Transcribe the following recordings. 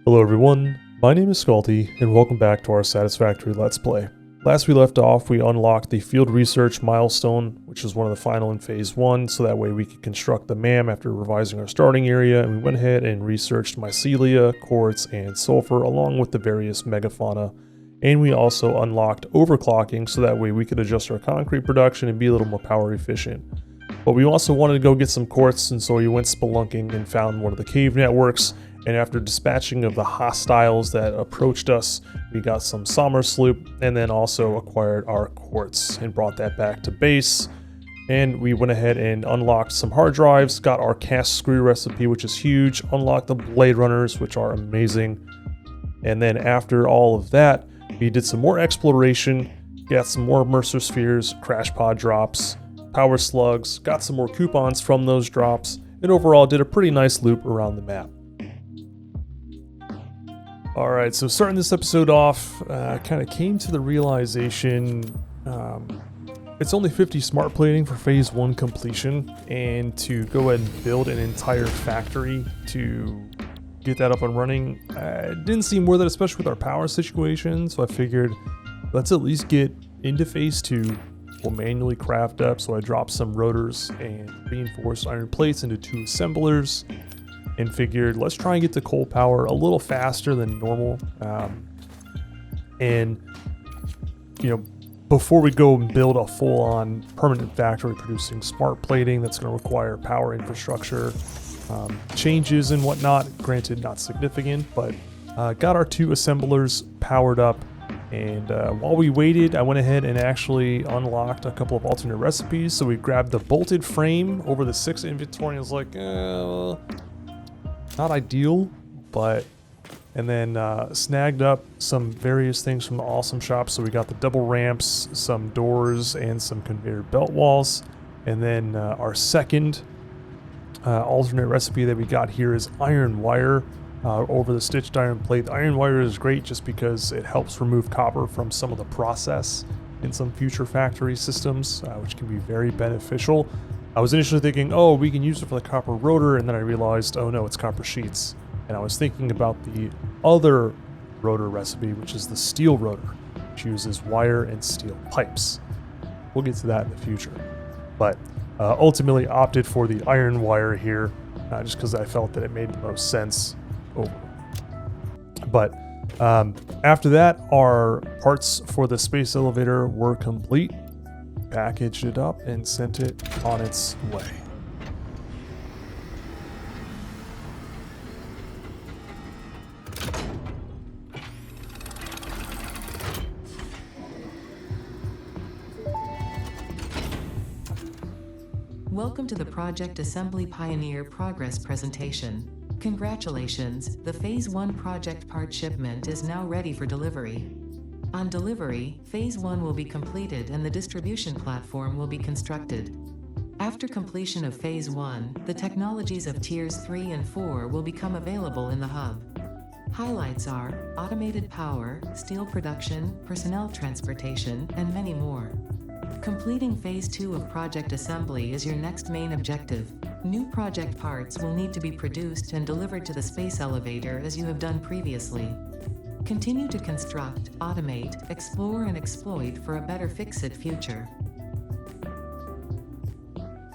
Hello everyone, my name is Scalti, and welcome back to our Satisfactory Let's Play. Last we left off, we unlocked the field research milestone, which is one of the final in phase 1, so that way we could construct the MAM after revising our starting area, and we went ahead and researched mycelia, quartz, and sulfur, along with the various megafauna. And we also unlocked overclocking, so that way we could adjust our concrete production and be a little more power efficient. But we also wanted to go get some quartz, and so we went spelunking and found one of the cave networks. And after dispatching of the hostiles that approached us, we got some sommer sloop and then also acquired our quartz and brought that back to base. And we went ahead and unlocked some hard drives, got our cast screw recipe, which is huge, unlocked the blade runners, which are amazing. And then after all of that, we did some more exploration, got some more Mercer spheres, crash pod drops, power slugs, got some more coupons from those drops, and overall did a pretty nice loop around the map. Alright, so starting this episode off, kind of came to the realization it's only 50 smart plating for phase 1 completion, and to go ahead and build an entire factory to get that up and running, it didn't seem worth it, especially with our power situation, so I figured let's at least get into phase 2. We'll manually craft up, so I dropped some rotors and reinforced iron plates into 2 assemblers. And figured let's try and get to coal power a little faster than normal. And you know, before we go and build a full-on permanent factory producing smart plating that's going to require power infrastructure changes and whatnot, granted not significant, but got our 2 assemblers powered up. And while we waited, I went ahead and actually unlocked a couple of alternate recipes. So we grabbed the bolted frame over the 6 inventory and was like, not ideal, but, and then snagged up some various things from the awesome shop. So we got the double ramps, some doors, and some conveyor belt walls. And then our second alternate recipe that we got here is iron wire over the stitched iron plate. The iron wire is great just because it helps remove copper from some of the process in some future factory systems, which can be very beneficial. I was initially thinking, oh, we can use it for the copper rotor, and then I realized, oh no, it's copper sheets. And I was thinking about the other rotor recipe, which is the steel rotor, which uses wire and steel pipes. We'll get to that in the future. But ultimately opted for the iron wire here, just because I felt that it made the most sense overall. But after that, our parts for the space elevator were complete. Packaged it up and sent it on its way. Welcome to the Project Assembly Pioneer Progress presentation. Congratulations, the Phase 1 project part shipment is now ready for delivery. On delivery, Phase 1 will be completed and the distribution platform will be constructed. After completion of Phase 1, the technologies of Tiers 3 and 4 will become available in the hub. Highlights are automated power, steel production, personnel transportation, and many more. Completing Phase 2 of Project Assembly is your next main objective. New project parts will need to be produced and delivered to the space elevator as you have done previously. Continue to construct, automate, explore, and exploit for a better fix-it future.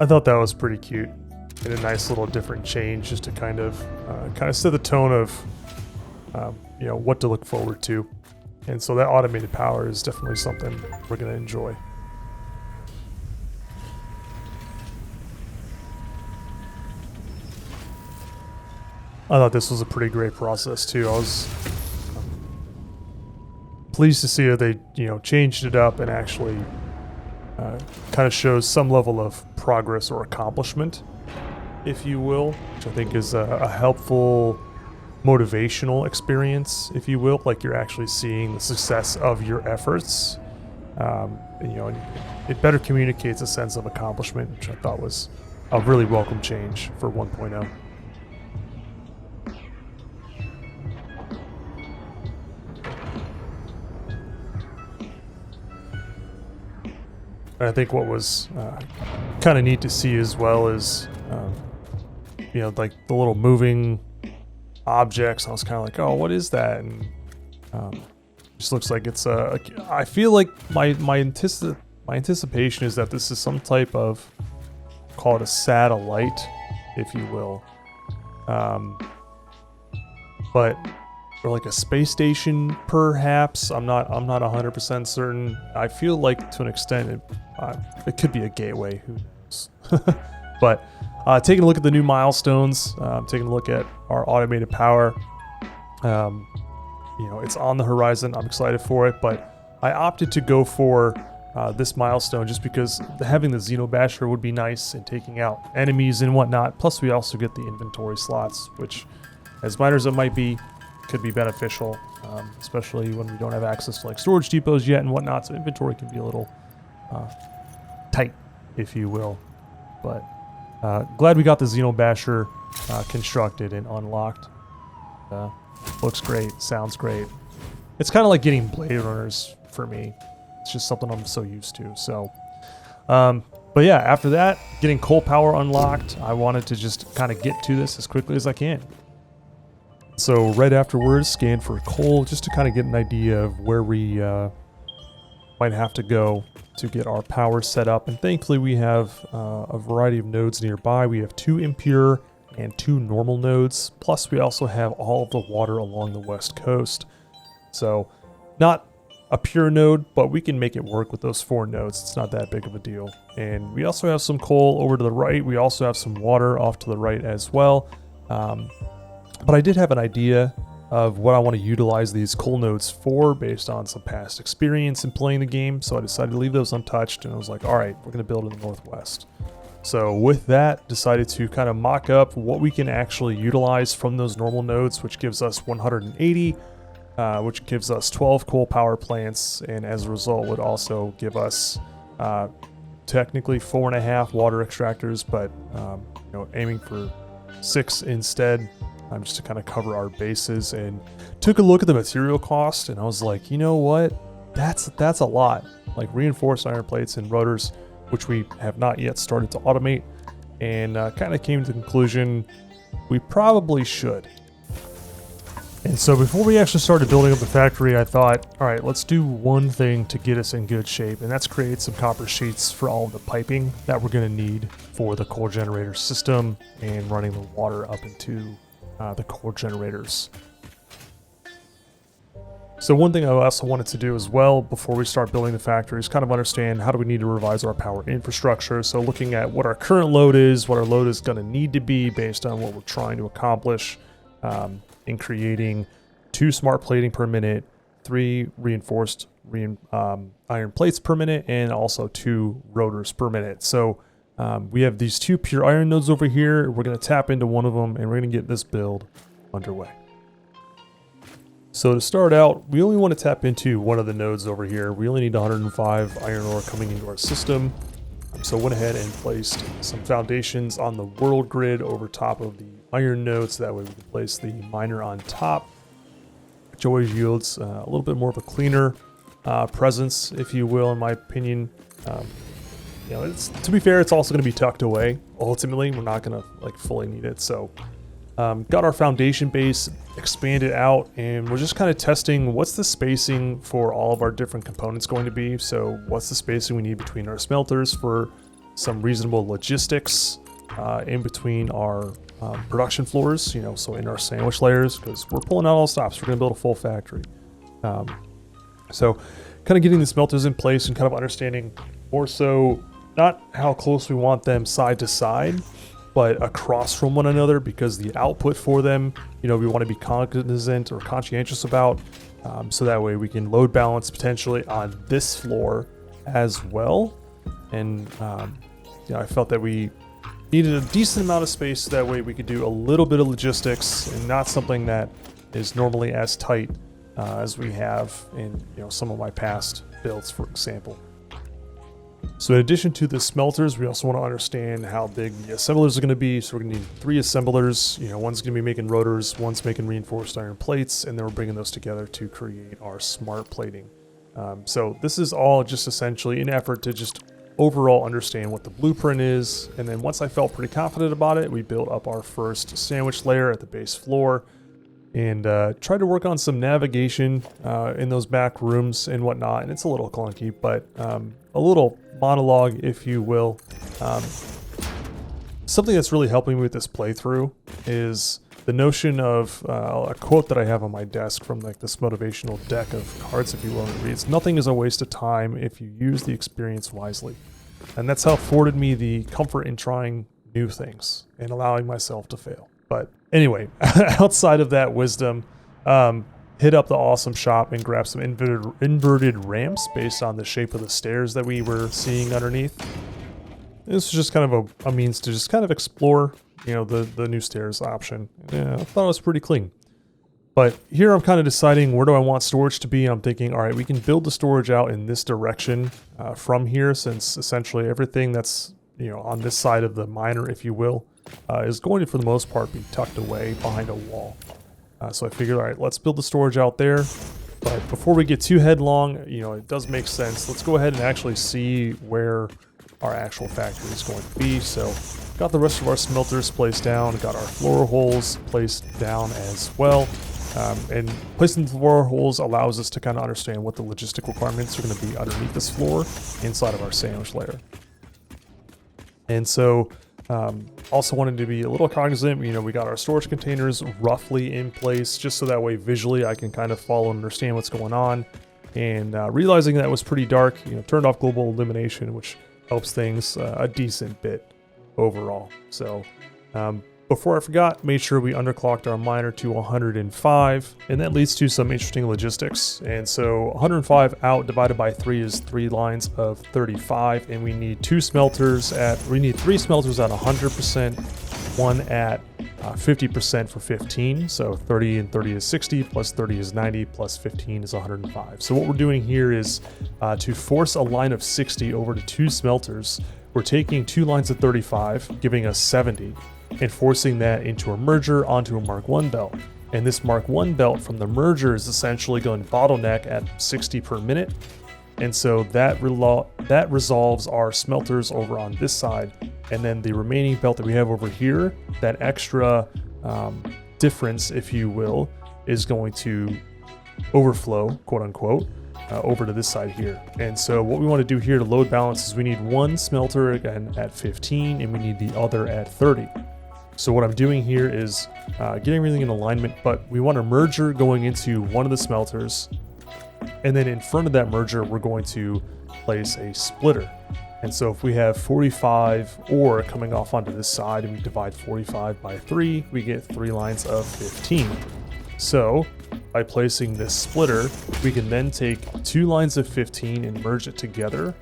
I thought that was pretty cute, and a nice little different change just to kind of set the tone of what to look forward to. And so that automated power is definitely something we're going to enjoy. I thought this was a pretty great process too. I was pleased to see that they changed it up and actually kind of shows some level of progress or accomplishment, if you will, which I think is a helpful motivational experience, if you will, like you're actually seeing the success of your efforts. It better communicates a sense of accomplishment, which I thought was a really welcome change for 1.0. And I think what was kind of neat to see as well is, like the little moving objects. I was kind of like, oh, what is that? And just looks like it's a. I feel like my anticipation is that this is some type of, call it a satellite, if you will, but or like a space station, perhaps. I'm not 100% certain. I feel like to an extent it could be a gateway. Who knows? But taking a look at the new milestones, taking a look at our automated power. You know, it's on the horizon. I'm excited for it, but I opted to go for this milestone just because having the Xenobasher would be nice and taking out enemies and whatnot. Plus, we also get the inventory slots, which, as minor as it might be, could be beneficial, especially when we don't have access to like storage depots yet and whatnot. So inventory can be a little tight, if you will. But glad we got the Xenobasher constructed and unlocked. Looks great, sounds great. It's kind of like getting Blade Runners for me. It's just something I'm so used to. So, but yeah, after that, getting coal power unlocked, I wanted to just kind of get to this as quickly as I can. So right afterwards, scan for coal just to kind of get an idea of where we might have to go to get our power set up. And thankfully, we have a variety of nodes nearby. We have 2 impure and 2 normal nodes. Plus, we also have all of the water along the west coast. So not a pure node, but we can make it work with those 4 nodes. It's not that big of a deal. And we also have some coal over to the right. We also have some water off to the right as well. But I did have an idea of what I want to utilize these coal nodes for based on some past experience in playing the game. So I decided to leave those untouched, and I was like, all right, we're going to build in the northwest. So with that, decided to kind of mock up what we can actually utilize from those normal nodes, which gives us 180, which gives us 12 coal power plants, and as a result would also give us technically 4.5 water extractors, but you know, aiming for 6 instead, just to kind of cover our bases. And took a look at the material cost, and I was like, you know what, that's a lot. Like reinforced iron plates and rotors, which we have not yet started to automate, and kind of came to the conclusion we probably should. And so before we actually started building up the factory, I thought, all right, let's do one thing to get us in good shape, and that's create some copper sheets for all of the piping that we're going to need for the coal generator system and running the water up into the coal generators. So one thing I also wanted to do as well before we start building the factory is kind of understand how do we need to revise our power infrastructure. So looking at what our current load is, what our load is going to need to be based on what we're trying to accomplish in creating 2 smart plating per minute, 3 reinforced iron plates per minute, and also 2 rotors per minute. So we have these 2 pure iron nodes over here. We're going to tap into one of them, and we're going to get this build underway. So to start out, we only want to tap into one of the nodes over here. We only need 105 iron ore coming into our system. So I went ahead and placed some foundations on the world grid over top of the iron node, so that way we can place the miner on top, which always yields a little bit more of a cleaner presence, if you will, in my opinion. You know, to be fair, it's also going to be tucked away. Ultimately, we're not going to like fully need it. So got our foundation base expanded out, and we're just kind of testing what's the spacing for all of our different components going to be. So what's the spacing we need between our smelters for some reasonable logistics in between our production floors, you know, so in our sandwich layers, because we're pulling out all stops. We're going to build a full factory. So kind of getting the smelters in place and kind of understanding more so not how close we want them side to side, but across from one another, because the output for them, you know, we want to be cognizant or conscientious about, so that way we can load balance potentially on this floor as well. And you know, I felt that we needed a decent amount of space, so that way we could do a little bit of logistics and not something that is normally as tight as we have in, you know, some of my past builds, for example. So in addition to the smelters, we also want to understand how big the assemblers are going to be. So we're going to need 3 assemblers. You know, one's going to be making rotors, one's making reinforced iron plates, and then we're bringing those together to create our smart plating. So this is all just essentially an effort to just overall understand what the blueprint is. And then once I felt pretty confident about it, we built up our first sandwich layer at the base floor. and tried to work on some navigation in those back rooms and whatnot. And it's a little clunky, but a little monologue, if you will. Something that's really helping me with this playthrough is the notion of a quote that I have on my desk from like this motivational deck of cards, if you will. It reads, "Nothing is a waste of time if you use the experience wisely." And that's how it afforded me the comfort in trying new things and allowing myself to fail. But anyway, outside of that wisdom, hit up the awesome shop and grab some inverted ramps based on the shape of the stairs that we were seeing underneath. This was just kind of a means to just kind of explore, you know, the new stairs option. Yeah, I thought it was pretty clean. But here I'm kind of deciding where do I want storage to be. I'm thinking, all right, we can build the storage out in this direction from here, since essentially everything that's, you know, on this side of the miner, if you will, is going to, for the most part, be tucked away behind a wall. So I figured, all right, let's build the storage out there. But before we get too headlong, you know, it does make sense. Let's go ahead and actually see where our actual factory is going to be. So got the rest of our smelters placed down, got our floor holes placed down as well. And placing the floor holes allows us to kind of understand what the logistic requirements are going to be underneath this floor inside of our sandwich layer. And so also wanted to be a little cognizant, you know, we got our storage containers roughly in place just so that way visually I can kind of follow and understand what's going on. And realizing that it was pretty dark, you know, turned off global illumination, which helps things a decent bit overall. So before I forgot, made sure we underclocked our miner to 105, and that leads to some interesting logistics. And so 105 out divided by 3 is 3 lines of 35, and we need 3 smelters at 100%, 1 at 50% for 15. So 30 and 30 is 60, plus 30 is 90, plus 15 is 105. So what we're doing here is to force a line of 60 over to 2 smelters. We're taking 2 lines of 35, giving us 70, and forcing that into a merger onto a Mark 1 belt. And this Mark 1 belt from the merger is essentially going bottleneck at 60 per minute. And so that resolves our smelters over on this side. And then the remaining belt that we have over here, that extra difference, if you will, is going to overflow, quote unquote, over to this side here. And so what we want to do here to load balance is we need 1 smelter again at 15, and we need the other at 30. So what I'm doing here is getting everything in alignment, but we want a merger going into one of the smelters. And then in front of that merger, we're going to place a splitter. And so if we have 45 ore coming off onto this side and we divide 45 by 3, we get 3 lines of 15. So by placing this splitter, we can then take 2 lines of 15 and merge it together.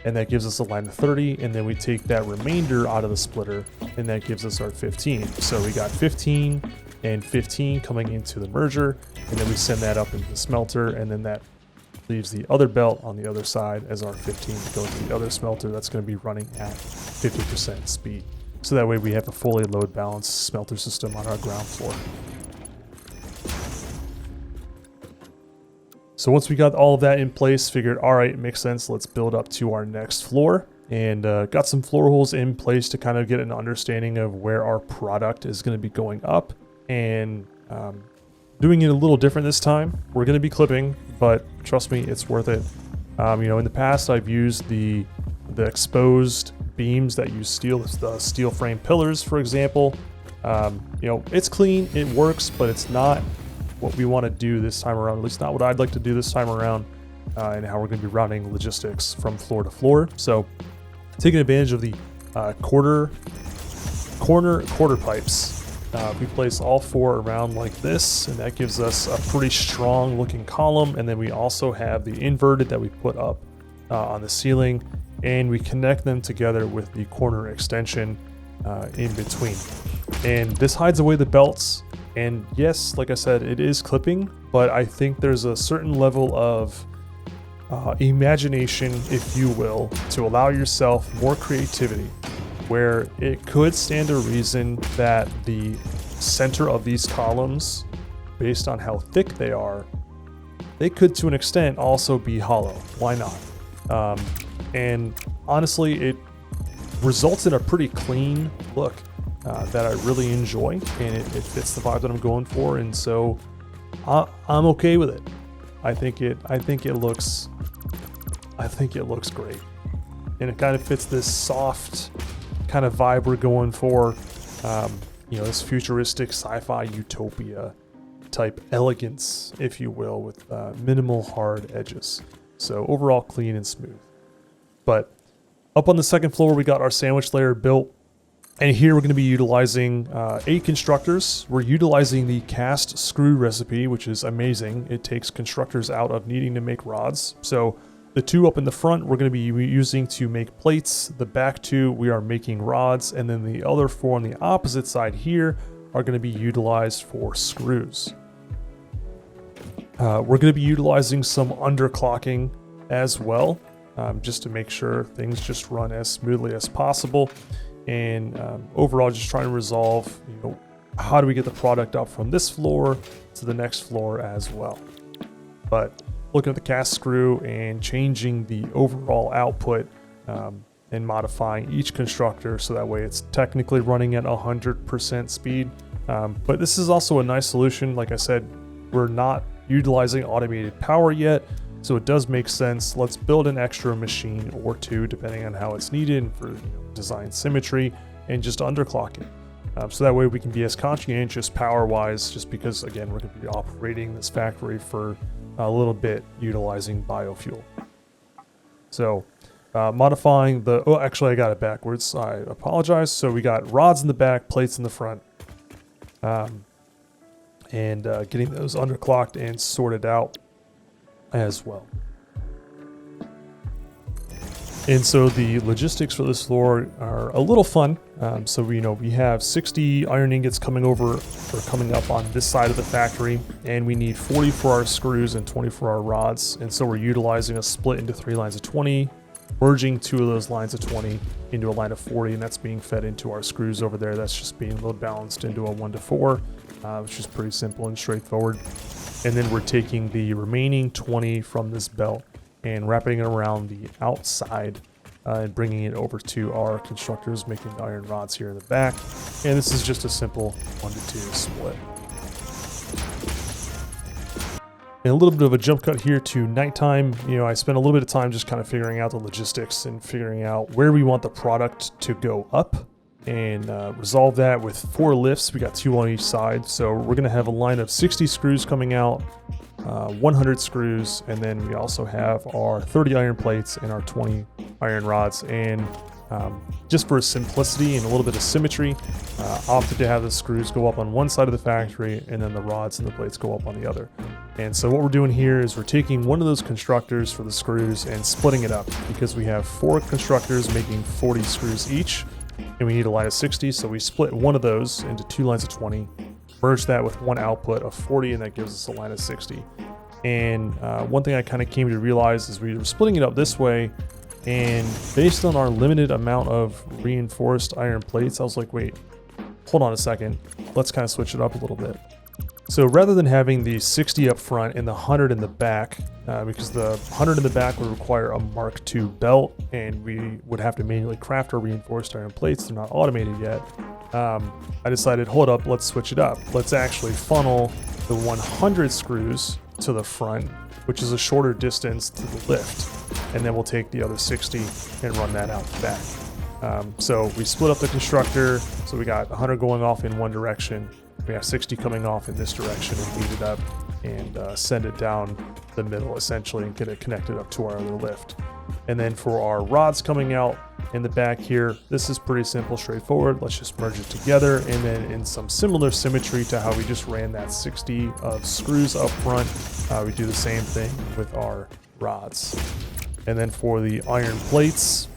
And that gives us a line of 30, and then we take that remainder out of the splitter, and that gives us our 15. So we got 15 and 15 coming into the merger, and then we send that up into the smelter, and then that leaves the other belt on the other side as our 15 to go to the other smelter that's going to be running at 50% speed. So that way we have a fully load balanced smelter system on our ground floor. So once we got all of that in place, figured, all right, it makes sense. Let's build up to our next floor, and got some floor holes in place to kind of get an understanding of where our product is going to be going up, and doing it a little different this time. We're going to be clipping, but trust me, it's worth it. You know, in the past, I've used the exposed beams that use the steel frame pillars, for example. You know, it's clean, it works, but it's not what we want to do this time around, at least not what I'd like to do this time around, and how we're going to be routing logistics from floor to floor. So taking advantage of the corner pipes, we place all 4 around like this, and that gives us a pretty strong looking column. And then we also have the inverted that we put up on the ceiling, and we connect them together with the corner extension in between. And this hides away the belts. And yes, like I said, it is clipping, but I think there's a certain level of imagination, if you will, to allow yourself more creativity, where it could stand to reason that the center of these columns, based on how thick they are, they could to an extent also be hollow. Why not? And honestly, it results in a pretty clean look. that I really enjoy, and it fits the vibe that I'm going for, and so I'm okay with it. I think it looks great, and it kind of fits this soft kind of vibe we're going for. This futuristic sci-fi utopia type elegance, if you will, with minimal hard edges. So overall clean and smooth. But up on the second floor, we got our sandwich layer built. And here we're going to be utilizing 8 constructors. We're utilizing the cast screw recipe, which is amazing. It takes constructors out of needing to make rods. So the 2 up in the front, we're going to be using to make plates. The back 2, we are making rods. And then the other 4 on the opposite side here are going to be utilized for screws. We're going to be utilizing some underclocking as well, just to make sure things just run as smoothly as possible. And overall, just trying to resolve, how do we get the product up from this floor to the next floor as well. But looking at the cast screw and changing the overall output and modifying each constructor so that way it's technically running at 100% speed. But this is also a nice solution. Like I said, we're not utilizing automated power yet, so it does make sense. Let's build an extra machine or 2 depending on how it's needed for design symmetry, and just underclock it. So that way we can be as conscientious power wise, just because again we're going to be operating this factory for a little bit utilizing biofuel. So modifying the, oh actually I got it backwards, I apologize. So we got rods in the back, plates in the front, and getting those underclocked and sorted out as well. And so the logistics for this floor are a little fun. So we have 60 iron ingots coming up on this side of the factory, and we need 40 for our screws and 20 for our rods. And so we're utilizing a split into 3 lines of 20, merging 2 of those lines of 20 into a line of 40, and that's being fed into our screws over there. That's just being load balanced into a 1-to-4, which is pretty simple and straightforward. And then we're taking the remaining 20 from this belt and wrapping it around the outside and bringing it over to our constructors making the iron rods here in the back. And this is just a simple 1-to-2 split. And a little bit of a jump cut here to nighttime. I spent a little bit of time just kind of figuring out the logistics and figuring out where we want the product to go up, and resolve that with 4 lifts. We got 2 on each side. So we're going to have a line of 60 screws coming out, 100 screws, and then we also have our 30 iron plates and our 20 iron rods. And just for simplicity and a little bit of symmetry, opted to have the screws go up on one side of the factory and then the rods and the plates go up on the other. And so what we're doing here is we're taking one of those constructors for the screws and splitting it up, because we have 4 constructors making 40 screws each, and we need a line of 60. So we split one of those into 2 lines of 20, merge that with one output of 40, and that gives us a line of 60. And one thing I kind of came to realize is we were splitting it up this way, and based on our limited amount of reinforced iron plates, I was like, wait, hold on a second, let's kind of switch it up a little bit. So rather than having the 60 up front and the 100 in the back, because the 100 in the back would require a Mark II belt, and we would have to manually craft our reinforced iron plates, they're not automated yet, I decided, hold up, let's switch it up. Let's actually funnel the 100 screws to the front, which is a shorter distance to the lift, and then we'll take the other 60 and run that out the back. So we split up the constructor, so we got 100 going off in one direction, we have 60 coming off in this direction, and lead it up and send it down the middle essentially and get it connected up to our other lift. And then for our rods coming out in the back here, this is pretty simple, straightforward. Let's just merge it together, and then in some similar symmetry to how we just ran that 60 of screws up front, we do the same thing with our rods. And then for the iron plates,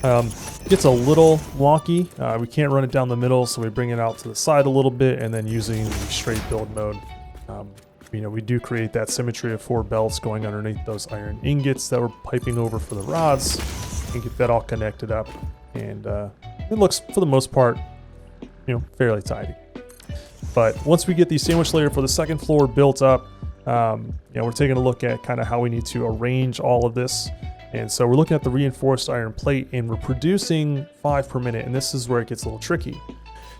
it's a little wonky. We can't run it down the middle, so we bring it out to the side a little bit, and then using the straight build mode, we do create that symmetry of 4 belts going underneath those iron ingots that we're piping over for the rods, and get that all connected up. And it looks, for the most part, fairly tidy. But once we get the sandwich layer for the second floor built up, we're taking a look at kind of how we need to arrange all of this. And so we're looking at the reinforced iron plate, and we're producing 5 per minute, and this is where it gets a little tricky.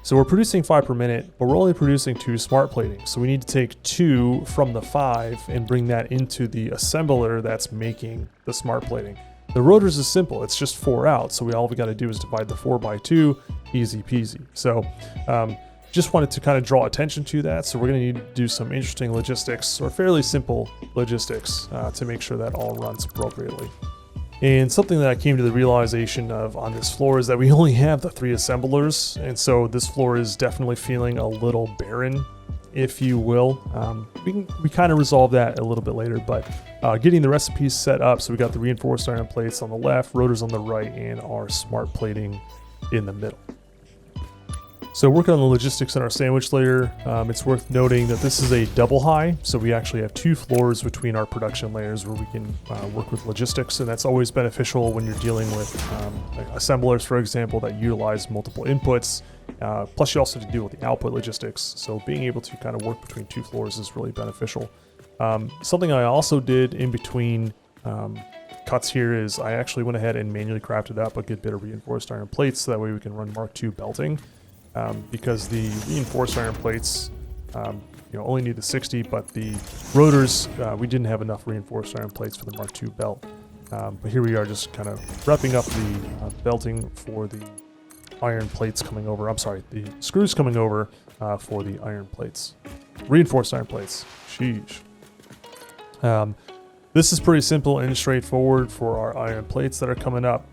So we're producing 5 per minute, but we're only producing 2 smart platings. So we need to take 2 from the 5 and bring that into the assembler that's making the smart plating. The rotors is simple, it's just 4 out. So all we got to do is divide the 4 by 2, easy peasy. So just wanted to kind of draw attention to that. So we're going to need to do some interesting logistics, or fairly simple logistics, to make sure that all runs appropriately. And something that I came to the realization of on this floor is that we only have the 3 assemblers, and so this floor is definitely feeling a little barren, if you will. We kind of resolve that a little bit later, but getting the recipes set up, so we got the reinforced iron plates on the left, rotors on the right, and our smart plating in the middle. So working on the logistics in our sandwich layer, it's worth noting that this is a double high, so we actually have 2 floors between our production layers where we can work with logistics, and that's always beneficial when you're dealing with like assemblers, for example, that utilize multiple inputs. Plus you also have to deal with the output logistics, so being able to kind of work between 2 floors is really beneficial. Something I also did in between cuts here is I actually went ahead and manually crafted up a good bit of reinforced iron plates, so that way we can run Mark II belting. Because the reinforced iron plates only need the 60, but the rotors, we didn't have enough reinforced iron plates for the Mark II belt. But here we are just kind of wrapping up the belting for the iron plates coming over. I'm sorry, the screws coming over for the iron plates. Reinforced iron plates. Sheesh. This is pretty simple and straightforward for our iron plates that are coming up.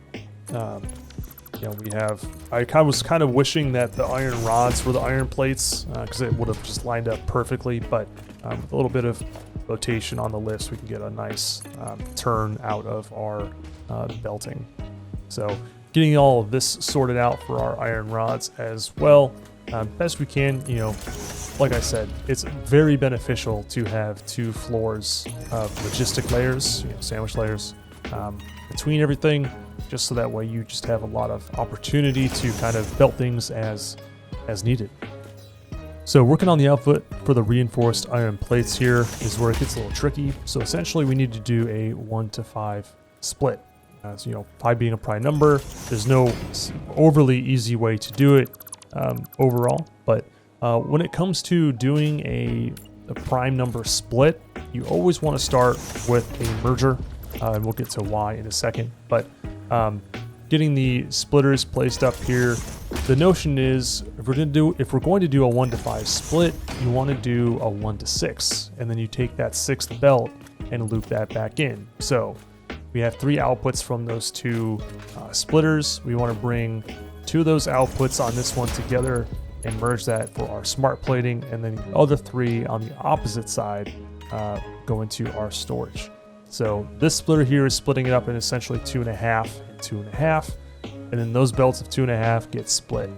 I was kind of wishing that the iron rods were the iron plates, because it would have just lined up perfectly, but with a little bit of rotation on the lifts, we can get a nice turn out of our belting. So getting all of this sorted out for our iron rods as well, best we can. Like I said, it's very beneficial to have 2 floors of logistic layers, sandwich layers, between everything, just so that way you just have a lot of opportunity to kind of belt things as needed. So working on the output for the reinforced iron plates here is where it gets a little tricky. So essentially we need to do a 1-to-5 split. 5 being a prime number, there's no overly easy way to do it overall, but when it comes to doing a prime number split, you always want to start with a merger, and we'll get to why in a second, but getting the splitters placed up here, the notion is if we're going to do a 1-to-5 split, you want to do a 1-to-6, and then you take that 6th belt and loop that back in. So we have 3 outputs from those 2 splitters. We want to bring 2 of those outputs on this one together and merge that for our smart plating, and then the other 3 on the opposite side go into our storage. So this splitter here is splitting it up in essentially 2.5 and 2.5, and then those belts of 2.5 get split.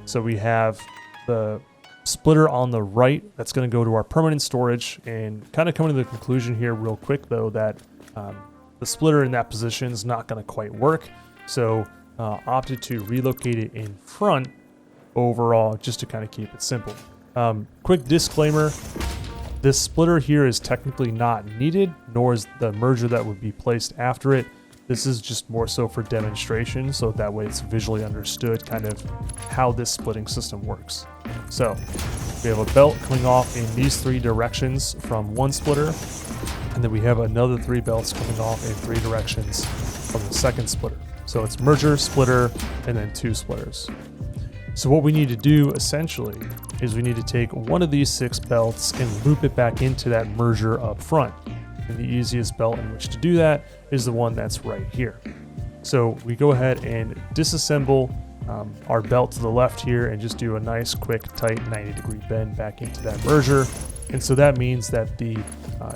So we have the splitter on the right that's going to go to our permanent storage, and kind of coming to the conclusion here real quick though that the splitter in that position is not going to quite work, so opted to relocate it in front overall, just to kind of keep it simple. Quick disclaimer, this splitter here is technically not needed, nor is the merger that would be placed after it. This is just more so for demonstration, so that way it's visually understood kind of how this splitting system works. So we have a belt coming off in these 3 directions from one splitter, and then we have another 3 belts coming off in 3 directions from the second splitter. So it's merger, splitter, and then 2 splitters. So what we need to do essentially is we need to take one of these 6 belts and loop it back into that merger up front. And the easiest belt in which to do that is the one that's right here. So we go ahead and disassemble our belt to the left here and just do a nice quick tight 90-degree bend back into that merger. And so that means that the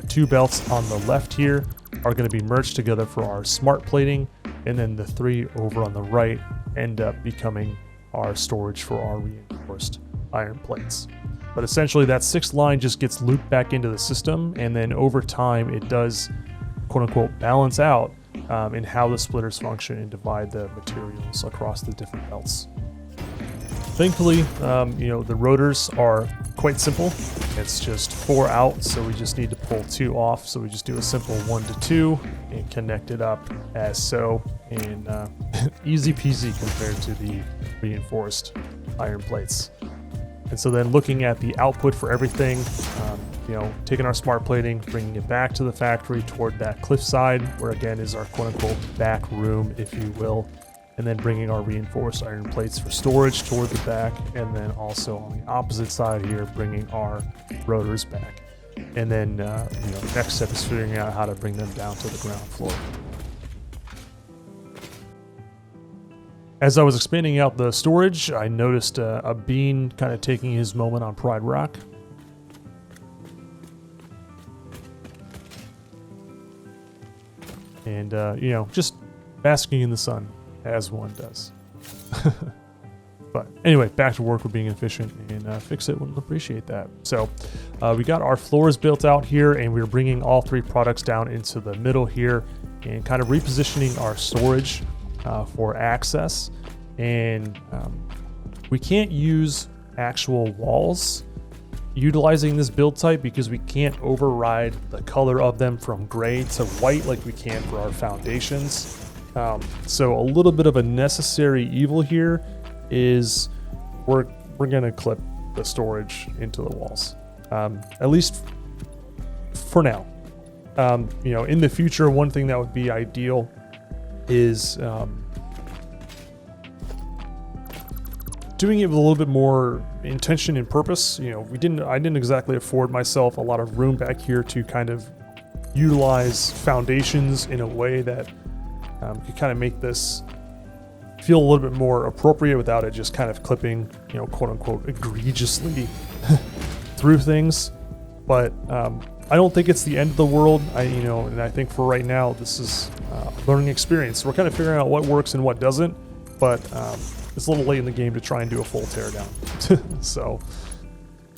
2 belts on the left here are going to be merged together for our smart plating, and then the 3 over on the right end up becoming our storage for our reinforced iron plates. But essentially that 6th line just gets looped back into the system, and then over time it does quote unquote balance out in how the splitters function and divide the materials across the different belts. Thankfully, the rotors are quite simple. It's just 4 out, so we just need to pull 2 off. So we just do a simple 1 to 2 and connect it up as so, and easy peasy compared to the reinforced iron plates. And so then looking at the output for everything, taking our smart plating, bringing it back to the factory toward that cliffside, where again is our quote-unquote back room, if you will, and then bringing our reinforced iron plates for storage toward the back, and then also on the opposite side here, bringing our rotors back. And then, next step is figuring out how to bring them down to the ground floor. As I was expanding out the storage, I noticed a bean kind of taking his moment on Pride Rock. And, just basking in the sun, as one does. But anyway, back to work with being efficient, and Fix-It would appreciate that. So we got our floors built out here, and we're bringing all three products down into the middle here and kind of repositioning our storage for access. And we can't use actual walls utilizing this build type because we can't override the color of them from gray to white like we can for our foundations. So a little bit of a necessary evil here is we're gonna clip the storage into the walls, at least for now. In the future, one thing that would be ideal is doing it with a little bit more intention and purpose. I didn't exactly afford myself a lot of room back here to kind of utilize foundations in a way that could kind of make this feel a little bit more appropriate without it just kind of clipping, quote unquote, egregiously through things. But I don't think it's the end of the world. And I think for right now, this is a learning experience. We're kind of figuring out what works and what doesn't, but it's a little late in the game to try and do a full teardown. So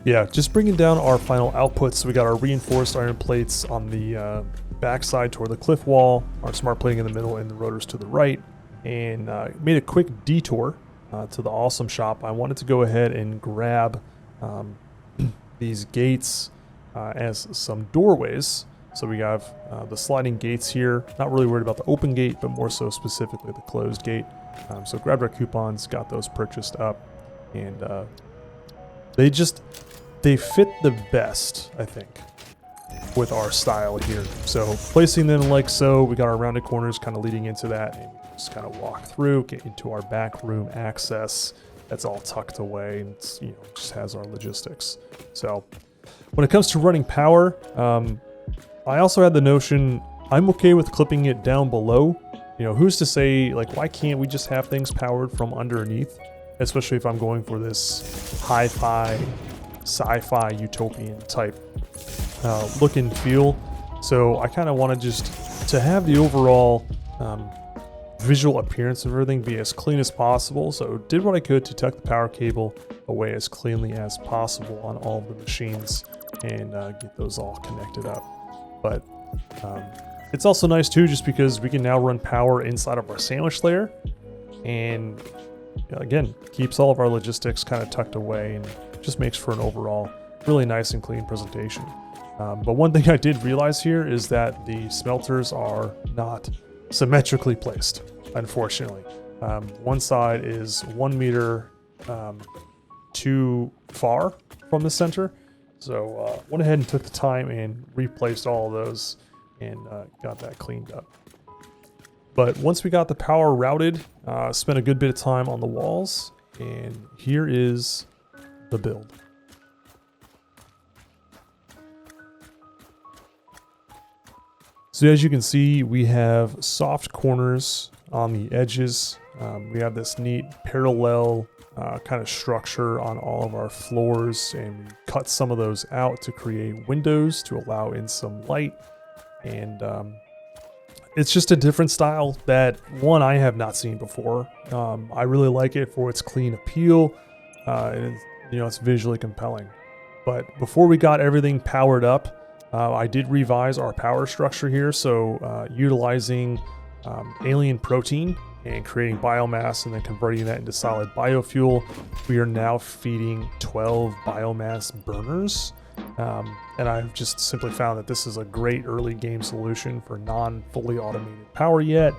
yeah, just bringing down our final outputs. So we got our reinforced iron plates on the backside toward the cliff wall, our smart plating in the middle, and the rotors to the right. And made a quick detour to the awesome shop. I wanted to go ahead and grab these gates as some doorways. So we have the sliding gates here. Not really worried about the open gate, but more so specifically the closed gate. So grabbed our coupons, got those purchased up, and they fit the best, I think, with our style here. So placing them like so, we got our rounded corners kind of leading into that, and just kind of walk through, get into our back room access. That's all tucked away, and it's, just has our logistics. So when it comes to running power, I also had the notion I'm okay with clipping it down below. Who's to say, like, why can't we just have things powered from underneath? Especially if I'm going for this hi-fi, sci-fi, utopian type look and feel. So I kind of wanted just to have the overall visual appearance of everything be as clean as possible. So did what I could to tuck the power cable away as cleanly as possible on all of the machines and get those all connected up. But it's also nice too, just because we can now run power inside of our sandwich layer, and again, keeps all of our logistics kind of tucked away and just makes for an overall really nice and clean presentation. But one thing I did realize here is that the smelters are not symmetrically placed, unfortunately. One side is 1 meter too far from the center, so went ahead and took the time and replaced all of those and got that cleaned up. But once we got the power routed, spent a good bit of time on the walls, and here is the build. So as you can see, we have soft corners on the edges. We have this neat parallel kind of structure on all of our floors, and we cut some of those out to create windows to allow in some light. And it's just a different style that, one, I have not seen before. I really like it for its clean appeal, and it's visually compelling. But before we got everything powered up, I did revise our power structure here. So utilizing alien protein and creating biomass and then converting that into solid biofuel, we are now feeding 12 biomass burners. And I've just simply found that this is a great early game solution for non-fully automated power yet.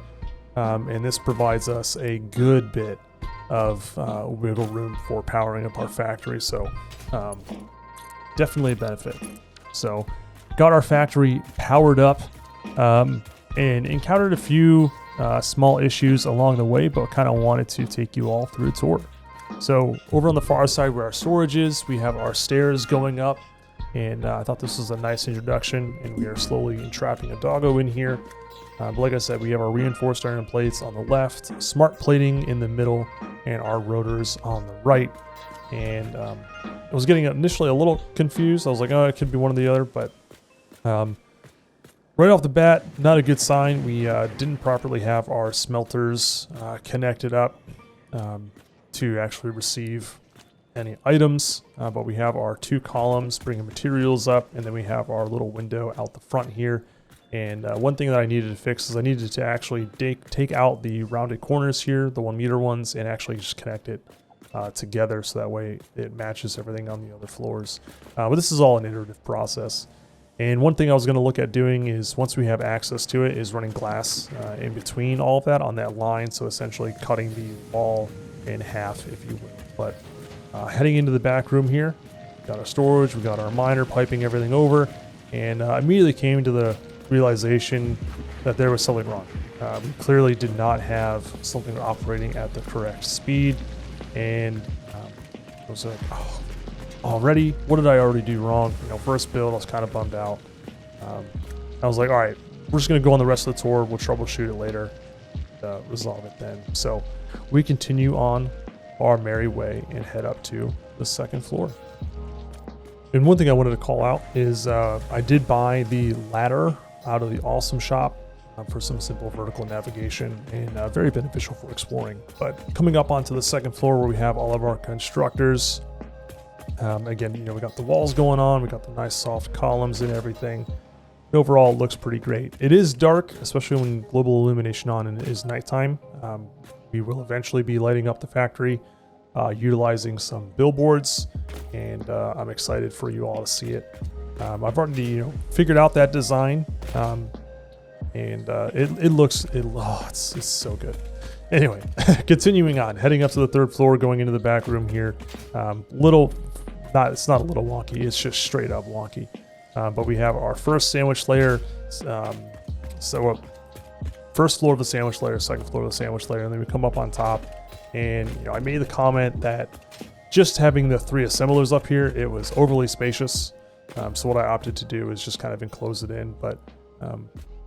And this provides us a good bit of wiggle room for powering up our factory. So definitely a benefit. So got our factory powered up and encountered a few small issues along the way, but kind of wanted to take you all through a tour. So over on the far side where our storage is, we have our stairs going up, and I thought this was a nice introduction, and we are slowly entrapping a doggo in here. But like I said, we have our reinforced iron plates on the left, smart plating in the middle, and our rotors on the right. And I was getting initially a little confused. I was like, oh, it could be one or the other, but right off the bat, not a good sign. We didn't properly have our smelters connected up to actually receive any items, but we have our 2 columns bringing materials up, and then we have our little window out the front here. And one thing that I needed to fix is I needed to actually take out the rounded corners here, the 1 meter ones, and actually just connect it together so that way it matches everything on the other floors. But this is all an iterative process. And one thing I was going to look at doing is, once we have access to it, is running glass in between all of that on that line. So essentially cutting the wall in half, if you will. But heading into the back room here, got our storage, we got our miner piping everything over, and immediately came to the realization that there was something wrong. We clearly did not have something operating at the correct speed, and I was like, oh, already? What did I already do wrong? First build, I was kind of bummed out. I was like, all right, we're just going to go on the rest of the tour. We'll troubleshoot it later, resolve it then. So we continue on our merry way and head up to the 2nd floor. And one thing I wanted to call out is I did buy the ladder out of the Awesome Shop for some simple vertical navigation, and very beneficial for exploring. But coming up onto the 2nd floor where we have all of our constructors, again, we got the walls going on, we got the nice soft columns and everything. Overall, it looks pretty great. It is dark, especially when global illumination on and it is nighttime. We will eventually be lighting up the factory, utilizing some billboards, and I'm excited for you all to see it. I've already figured out that design, and it looks it's so good. Anyway, continuing on, heading up to the 3rd floor, going into the back room here. It's not a little wonky, it's just straight up wonky. But we have our first sandwich layer. First floor of the sandwich layer, 2nd floor of the sandwich layer, and then we come up on top. And I made the comment that just having the 3 assemblers up here, it was overly spacious. So what I opted to do is just kind of enclose it in. But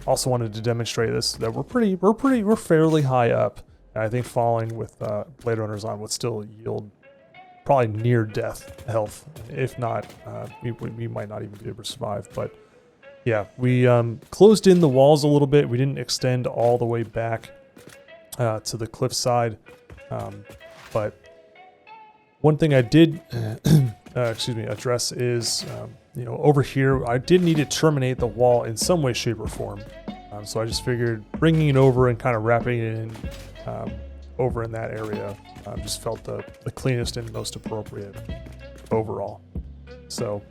also wanted to demonstrate this, that we're fairly high up. And I think falling with blade runners on would still yield probably near death health. If not, we might not even be able to survive. But yeah, we closed in the walls a little bit. We didn't extend all the way back to the cliff side. But one thing I did address is, over here, I did need to terminate the wall in some way, shape, or form. So I just figured bringing it over and kind of wrapping it in over in that area just felt the cleanest and most appropriate overall. So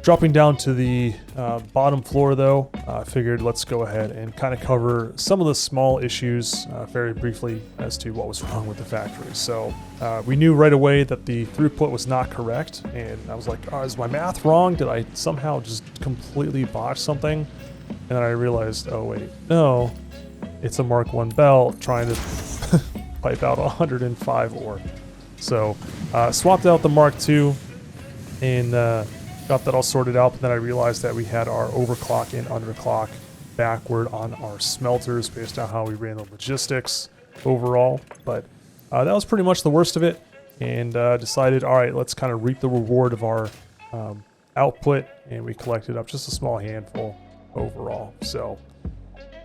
dropping down to the bottom floor, though, I figured let's go ahead and kind of cover some of the small issues very briefly as to what was wrong with the factory. So we knew right away that the throughput was not correct, and I was like, oh, is my math wrong? Did I somehow just completely botch something? And then I realized, oh wait, no, it's a Mark 1 belt trying to pipe out 105 ore. So swapped out the Mark 2 and got that all sorted out, but then I realized that we had our overclock and underclock backward on our smelters based on how we ran the logistics overall. But that was pretty much the worst of it, and decided, all right, let's kind of reap the reward of our output, and we collected up just a small handful overall. So,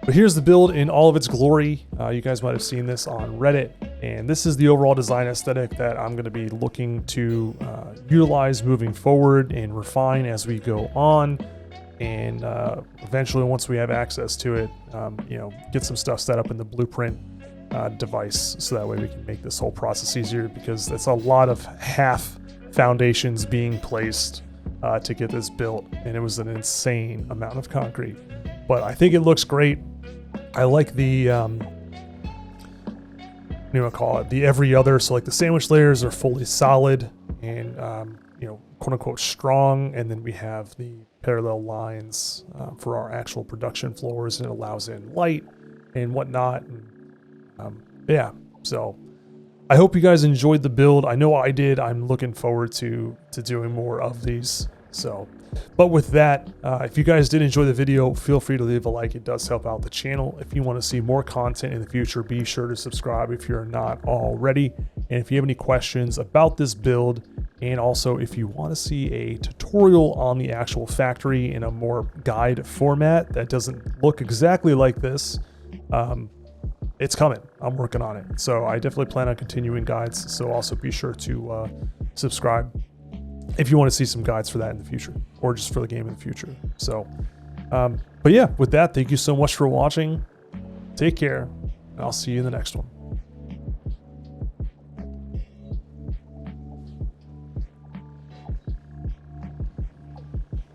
but here's the build in all of its glory. You guys might have seen this on Reddit, and this is the overall design aesthetic that I'm going to be looking to utilize moving forward and refine as we go on. And eventually, once we have access to it, get some stuff set up in the blueprint device, so that way we can make this whole process easier, because it's a lot of half foundations being placed to get this built, and it was an insane amount of concrete. But I think it looks great. I like the you know, call it the every other. So like the sandwich layers are fully solid and, you know, quote unquote strong. And then we have the parallel lines for our actual production floors, and it allows in light and whatnot. And, yeah, so I hope you guys enjoyed the build. I know I did. I'm looking forward to doing more of these. So, but with that, if you guys did enjoy the video, feel free to leave a like. It does help out the channel. If you want to see more content in the future, be sure to subscribe if you're not already. And if you have any questions about this build, and also if you want to see a tutorial on the actual factory in a more guide format that doesn't look exactly like this, it's coming. I'm working on it. So I definitely plan on continuing guides. So also be sure to subscribe if you want to see some guides for that in the future, or just for the game in the future. So, but yeah, with that, thank you so much for watching. Take care, and I'll see you in the next one.